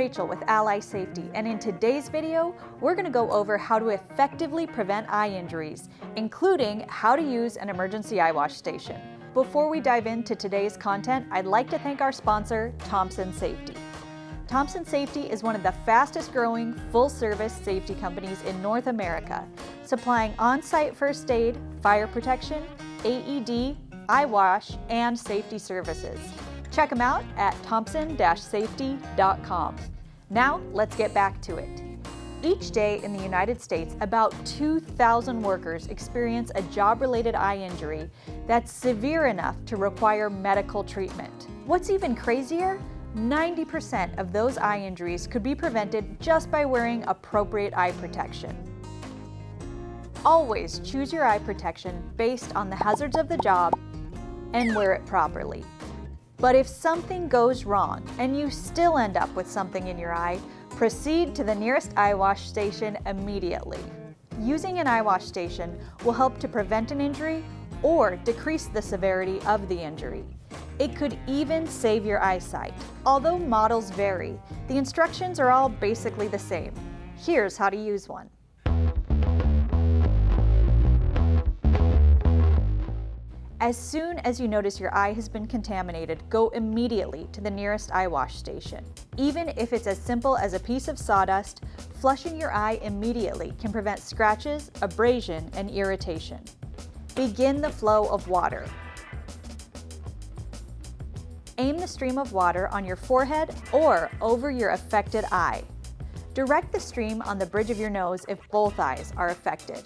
Rachel with Ally Safety, and in today's video, we're going to go over how to effectively prevent eye injuries, including how to use an emergency eye wash station. Before we dive into today's content, I'd like to thank our sponsor, Thompson Safety. Thompson Safety is one of the fastest growing full-service safety companies in North America, supplying on-site first aid, fire protection, AED, eye wash, and safety services. Check them out at thompson-safety.com. Now, let's get back to it. Each day in the United States, about 2,000 workers experience a job-related eye injury that's severe enough to require medical treatment. What's even crazier? 90% of those eye injuries could be prevented just by wearing appropriate eye protection. Always choose your eye protection based on the hazards of the job and wear it properly. But if something goes wrong and you still end up with something in your eye, proceed to the nearest eye wash station immediately. Using an eye wash station will help to prevent an injury or decrease the severity of the injury. It could even save your eyesight. Although models vary, the instructions are all basically the same. Here's how to use one. As soon as you notice your eye has been contaminated, go immediately to the nearest eye wash station. Even if it's as simple as a piece of sawdust, flushing your eye immediately can prevent scratches, abrasion, and irritation. Begin the flow of water. Aim the stream of water on your forehead or over your affected eye. Direct the stream on the bridge of your nose if both eyes are affected.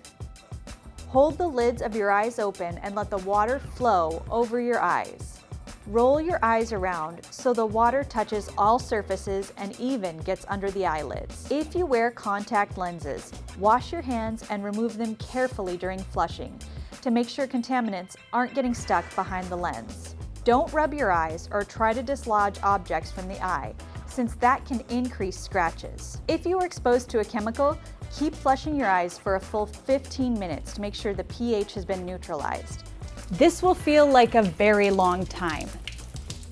Hold the lids of your eyes open and let the water flow over your eyes. Roll your eyes around so the water touches all surfaces and even gets under the eyelids. If you wear contact lenses, wash your hands and remove them carefully during flushing to make sure contaminants aren't getting stuck behind the lens. Don't rub your eyes or try to dislodge objects from the eye, since that can increase scratches. If you are exposed to a chemical, keep flushing your eyes for a full 15 minutes to make sure the pH has been neutralized. This will feel like a very long time,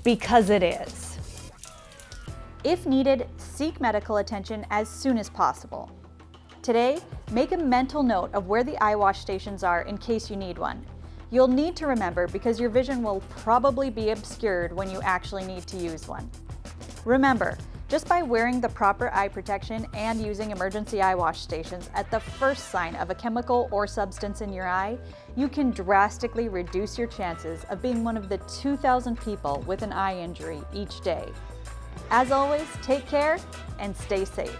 because it is. If needed, seek medical attention as soon as possible. Today, make a mental note of where the eye wash stations are in case you need one. You'll need to remember because your vision will probably be obscured when you actually need to use one. Remember, just by wearing the proper eye protection and using emergency eye wash stations at the first sign of a chemical or substance in your eye, you can drastically reduce your chances of being one of the 2,000 people with an eye injury each day. As always, take care and stay safe.